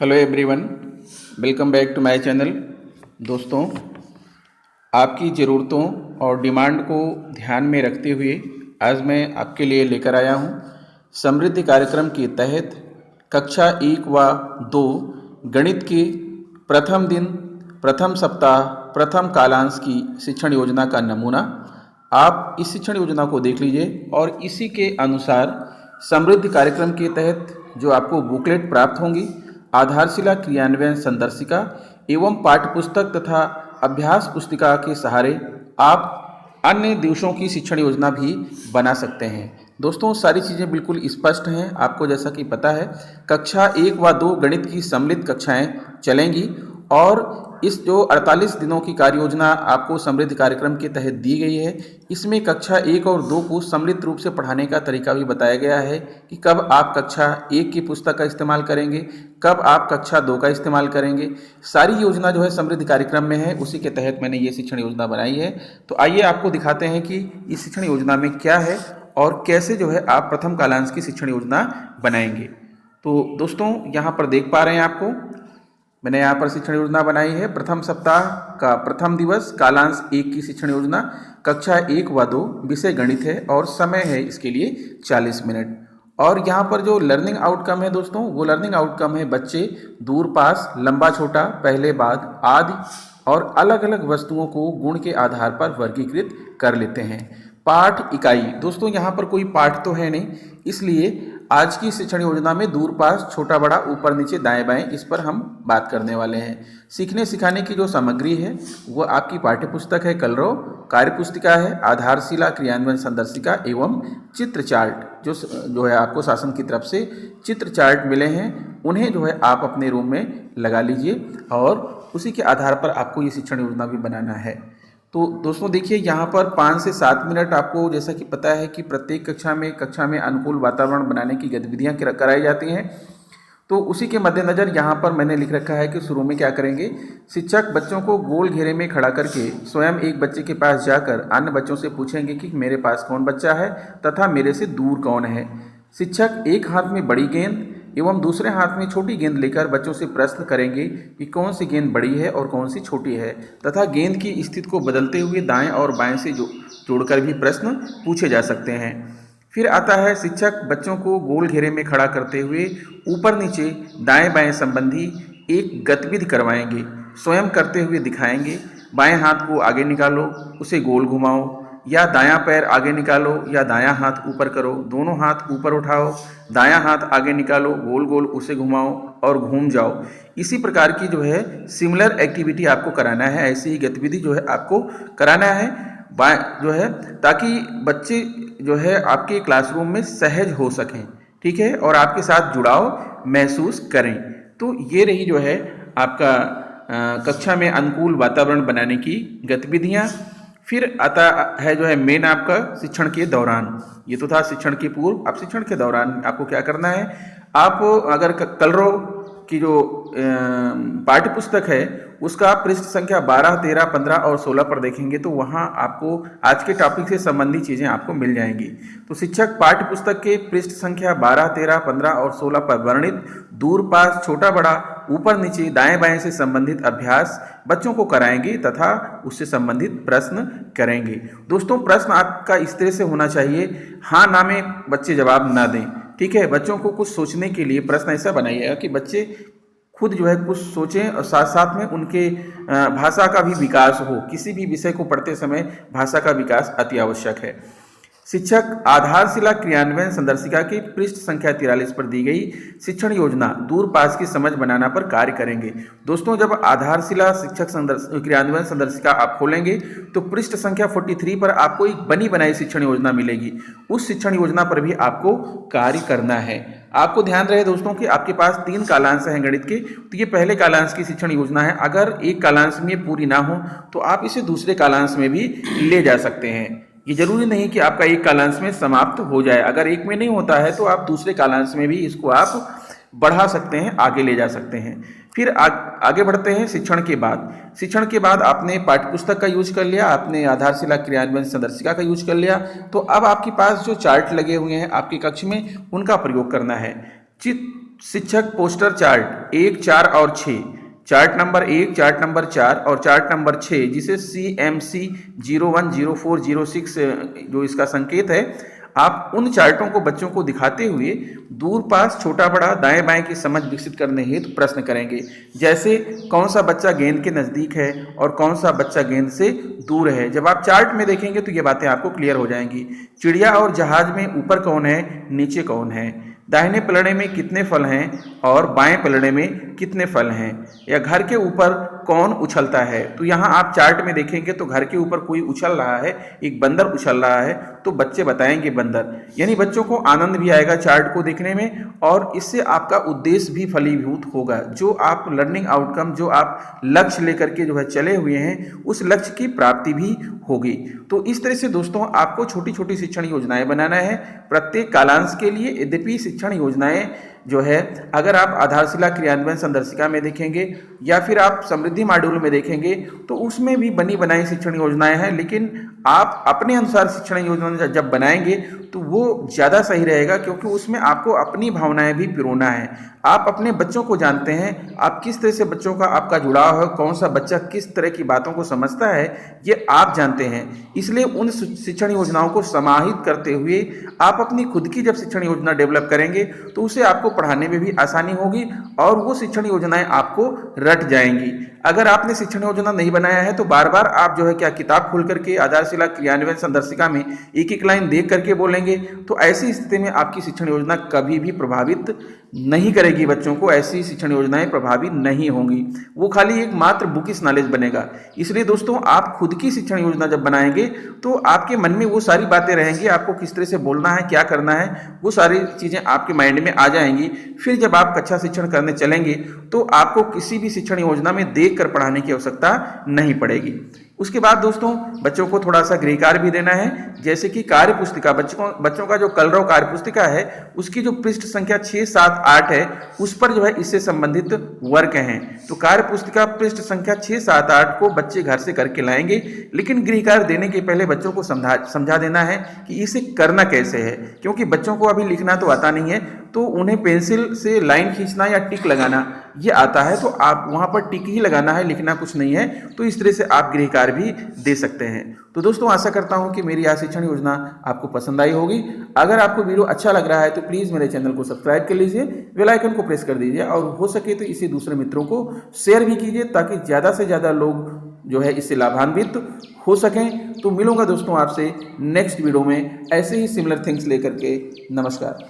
Hello everyone, welcome back to my channel. दोस्तों, आपकी ज़रूरतों और डिमांड को ध्यान में रखते हुए आज मैं आपके लिए लेकर आया हूँ समृद्धि कार्यक्रम के तहत कक्षा 1 व 2 गणित के प्रथम दिन, प्रथम सप्ताह, प्रथम कालांश की शिक्षण योजना का नमूना। आप इस शिक्षण योजना को देख लीजिए और इसी के अनुसार समृद्धि कार्यक्रम के तहत जो आपको बुकलेट प्राप्त होंगी, आधारशिला क्रियान्वयन संदर्शिका एवं पाठ्यपुस्तक तथा अभ्यास पुस्तिका के सहारे आप अन्य दिवसों की शिक्षण योजना भी बना सकते हैं। दोस्तों, सारी चीज़ें बिल्कुल स्पष्ट हैं। आपको जैसा कि पता है, कक्षा 1 व 2 गणित की सम्मिलित कक्षाएं चलेंगी और इस जो 48 दिनों की कार्य योजना आपको समृद्धि कार्यक्रम के तहत दी गई है, इसमें कक्षा 1 और 2 को सम्मिलित रूप से पढ़ाने का तरीका भी बताया गया है कि कब आप कक्षा 1 की पुस्तक का इस्तेमाल करेंगे, कब आप कक्षा 2 का इस्तेमाल करेंगे। सारी योजना जो है समृद्धि कार्यक्रम में है, उसी के तहत मैंने ये शिक्षण योजना बनाई है। तो आइए आपको दिखाते हैं कि इस शिक्षण योजना में क्या है और कैसे जो है आप प्रथम कालांश की शिक्षण योजना बनाएंगे। तो दोस्तों, यहाँ पर देख पा रहे हैं आपको मैंने यहाँ पर शिक्षण योजना बनाई है। प्रथम सप्ताह का प्रथम दिवस कालांश 1 की शिक्षण योजना, कक्षा 1 व 2, विषय गणित है और समय है इसके लिए 40 मिनट। और यहाँ पर जो लर्निंग आउटकम है दोस्तों, वो लर्निंग आउटकम है बच्चे दूर पास, लंबा छोटा, पहले बाद आदि और अलग अलग वस्तुओं को गुण के आधार पर वर्गीकृत कर लेते हैं। पाठ इकाई, दोस्तों यहाँ पर कोई पाठ तो है नहीं, इसलिए आज की शिक्षण योजना में दूर पास, छोटा बड़ा, ऊपर नीचे, दाएं बाएं, इस पर हम बात करने वाले हैं। सीखने सिखाने की जो सामग्री है वो आपकी पाठ्य पुस्तक है कलरव, कार्य पुस्तिका है, आधारशिला क्रियान्वयन संदर्शिका एवं चित्र चार्ट जो है आपको शासन की तरफ से चित्र चार्ट मिले हैं, उन्हें जो है आप अपने रूम में लगा लीजिए और उसी के आधार पर आपको ये शिक्षण योजना भी बनाना है। तो दोस्तों देखिए, यहाँ पर 5 से 7 मिनट आपको जैसा कि पता है कि प्रत्येक कक्षा में अनुकूल वातावरण बनाने की गतिविधियाँ कराई जाती हैं। तो उसी के मद्देनज़र यहाँ पर मैंने लिख रखा है कि शुरू में क्या करेंगे, शिक्षक बच्चों को गोल घेरे में खड़ा करके स्वयं एक बच्चे के पास जाकर अन्य बच्चों से पूछेंगे कि मेरे पास कौन बच्चा है तथा मेरे से दूर कौन है। शिक्षक एक हाथ में बड़ी गेंद एवं दूसरे हाथ में छोटी गेंद लेकर बच्चों से प्रश्न करेंगे कि कौन सी गेंद बड़ी है और कौन सी छोटी है तथा गेंद की स्थिति को बदलते हुए दाएं और बाएं से जोड़कर भी प्रश्न पूछे जा सकते हैं। फिर आता है शिक्षक बच्चों को गोल घेरे में खड़ा करते हुए ऊपर नीचे, दाएं बाएं संबंधी एक गतिविधि करवाएंगे, स्वयं करते हुए दिखाएंगे। बाएं हाथ को आगे निकालो, उसे गोल घुमाओ, या दायां पैर आगे निकालो या दायां हाथ ऊपर करो, दोनों हाथ ऊपर उठाओ, दायां हाथ आगे निकालो, गोल गोल उसे घुमाओ और घूम जाओ। इसी प्रकार की जो है सिमिलर एक्टिविटी आपको कराना है, ऐसी ही गतिविधि जो है आपको कराना है जो है, ताकि बच्चे जो है आपके क्लासरूम में सहज हो सकें, ठीक है, और आपके साथ जुड़ाव महसूस करें। तो ये रही जो है आपका कक्षा में अनुकूल वातावरण बनाने की गतिविधियाँ। फिर आता है जो है मेन आपका शिक्षण के दौरान। ये तो था शिक्षण के पूर्व। अब शिक्षण के दौरान आपको क्या करना है, आप अगर कलरव की जो पाठ्य पुस्तक है उसका पृष्ठ संख्या 12, 13, 15 और 16 पर देखेंगे तो वहाँ आपको आज के टॉपिक से संबंधित चीज़ें आपको मिल जाएंगी। तो शिक्षक पाठ्य पुस्तक के पृष्ठ संख्या 12, 13, 15 और 16 पर वर्णित दूर पास, छोटा बड़ा, ऊपर नीचे, दाएं बाएं से संबंधित अभ्यास बच्चों को कराएंगे तथा उससे संबंधित प्रश्न करेंगे। दोस्तों, प्रश्न आपका इस तरह से होना चाहिए, हाँ ना में बच्चे जवाब ना दें, ठीक है। बच्चों को कुछ सोचने के लिए प्रश्न ऐसा बनाइएगा कि बच्चे खुद जो है कुछ सोचें और साथ साथ में उनके भाषा का भी विकास हो। किसी भी विषय को पढ़ते समय भाषा का विकास अति आवश्यक है। शिक्षक आधारशिला क्रियान्वयन संदर्शिका की पृष्ठ संख्या 43 पर दी गई शिक्षण योजना दूर पास की समझ बनाना पर कार्य करेंगे। दोस्तों, जब आधारशिला शिक्षक क्रियान्वयन संदर्शिका आप खोलेंगे तो पृष्ठ संख्या 43 पर आपको एक बनी बनाई शिक्षण योजना मिलेगी। उस शिक्षण योजना पर भी आपको कार्य करना है। आपको ध्यान रहे दोस्तों कि आपके पास 3 कालांश हैं गणित के, तो ये पहले कालांश की शिक्षण योजना है। अगर एक कालांश में पूरी ना हो तो आप इसे दूसरे कालांश में भी ले जा सकते हैं। ये जरूरी नहीं कि आपका एक कालांश में समाप्त हो जाए। अगर एक में नहीं होता है तो आप दूसरे कालांश में भी इसको आप बढ़ा सकते हैं, आगे ले जा सकते हैं। फिर आगे बढ़ते हैं शिक्षण के बाद। शिक्षण के बाद आपने पाठ्यपुस्तक का यूज कर लिया, आपने आधारशिला क्रियान्वयन संदर्शिका का यूज कर लिया, तो अब आपके पास जो चार्ट लगे हुए हैं आपके कक्ष में, उनका प्रयोग करना है। शिक्षक पोस्टर चार्ट 1, 4 और 6, चार्ट नंबर 1, चार्ट नंबर 4 और चार्ट नंबर 6, जिसे CMC 010406 जो इसका संकेत है, आप उन चार्टों को बच्चों को दिखाते हुए दूर पास छोटा बड़ा दाएं बाएं की समझ विकसित करने हेतु प्रश्न करेंगे। जैसे कौन सा बच्चा गेंद के नज़दीक है और कौन सा बच्चा गेंद से दूर है। जब आप चार्ट में देखेंगे तो ये बातें आपको क्लियर हो जाएंगी। चिड़िया और जहाज में ऊपर कौन है, नीचे कौन है, दाहिने पलड़े में कितने फल हैं और बाएं पलड़े में कितने फल हैं, या घर के ऊपर कौन उछलता है। तो यहाँ आप चार्ट में देखेंगे तो घर के ऊपर कोई उछल रहा है, एक बंदर उछल रहा है, तो बच्चे बताएंगे बंदर। यानी बच्चों को आनंद भी आएगा चार्ट को देखने में और इससे आपका उद्देश्य भी फलीभूत होगा। जो आप लर्निंग आउटकम, जो आप लक्ष्य लेकर के जो है चले हुए हैं, उस लक्ष्य की प्राप्ति भी होगी। तो इस तरह से दोस्तों आपको छोटी छोटी शिक्षण योजनाएं बनाना है प्रत्येक कालांश के लिए। यद्यपि शिक्षण योजनाएं जो है अगर आप आधारशिला क्रियान्वयन संदर्शिका में देखेंगे या फिर आप समृद्धि मॉड्यूल में देखेंगे तो उसमें भी बनी बनाई शिक्षण योजनाएं हैं, लेकिन आप अपने अनुसार शिक्षण योजना जब बनाएंगे तो वो ज़्यादा सही रहेगा, क्योंकि उसमें आपको अपनी भावनाएं भी पिरोना है। आप अपने बच्चों को जानते हैं, आप किस तरह से बच्चों का आपका जुड़ाव है, कौन सा बच्चा किस तरह की बातों को समझता है, ये आप जानते हैं। इसलिए उन शिक्षण योजनाओं को समाहित करते हुए आप अपनी खुद की जब शिक्षण योजना डेवलप करेंगे तो उसे आपको पढ़ाने में भी आसानी होगी और वो शिक्षण योजनाएं आपको रट जाएंगी। अगर आपने शिक्षण योजना नहीं बनाया है तो बार बार आप जो है क्या किताब खोल करके आधारशिला क्रियान्वयन संदर्शिका में एक एक लाइन देख करके बोलेंगे, तो ऐसी स्थिति में आपकी शिक्षण योजना कभी भी प्रभावित नहीं करेगी। बच्चों को ऐसी शिक्षण योजनाएं प्रभावी नहीं होंगी, वो खाली एक मात्र बुकिश नॉलेज बनेगा। इसलिए दोस्तों आप खुद की शिक्षण योजना जब बनाएंगे तो आपके मन में वो सारी बातें रहेंगी, आपको किस तरह से बोलना है, क्या करना है, वो सारी चीज़ें आपके माइंड में आ जाएंगी। फिर जब आप कक्षा शिक्षण करने चलेंगे तो आपको किसी भी शिक्षण योजना में देख कर पढ़ाने की आवश्यकता नहीं पड़ेगी। उसके बाद दोस्तों बच्चों को थोड़ा सा गृह कार्य भी देना है, जैसे कि कार्य पुस्तिका। बच्चों का जो कलरव कार्य पुस्तिका है उसकी जो पृष्ठ संख्या 6, 7, 8 है उस पर जो है इससे संबंधित वर्क हैं। तो कार्य पुस्तिका पृष्ठ संख्या 6, 7, 8 को बच्चे घर से करके लाएंगे, लेकिन गृह कार्य देने के पहले बच्चों को समझा देना है कि इसे करना कैसे है, क्योंकि बच्चों को अभी लिखना तो आता नहीं है, तो उन्हें पेंसिल से लाइन खींचना या टिक लगाना ये आता है, तो आप वहाँ पर टिक ही लगाना है, लिखना कुछ नहीं है। तो इस तरह से आप गृह कार्य भी दे सकते हैं। तो दोस्तों आशा करता हूं कि मेरी यह शिक्षण योजना आपको पसंद आई होगी। अगर आपको वीडियो अच्छा लग रहा है तो प्लीज़ मेरे चैनल को सब्सक्राइब कर लीजिए, बेल आइकन को प्रेस कर दीजिए और हो सके तो इसे दूसरे मित्रों को शेयर भी कीजिए, ताकि ज़्यादा से ज़्यादा लोग जो है इससे लाभान्वित हो सकें। तो मिलूंगा दोस्तों आपसे नेक्स्ट वीडियो में ऐसे ही सिमिलर थिंग्स लेकर के। नमस्कार।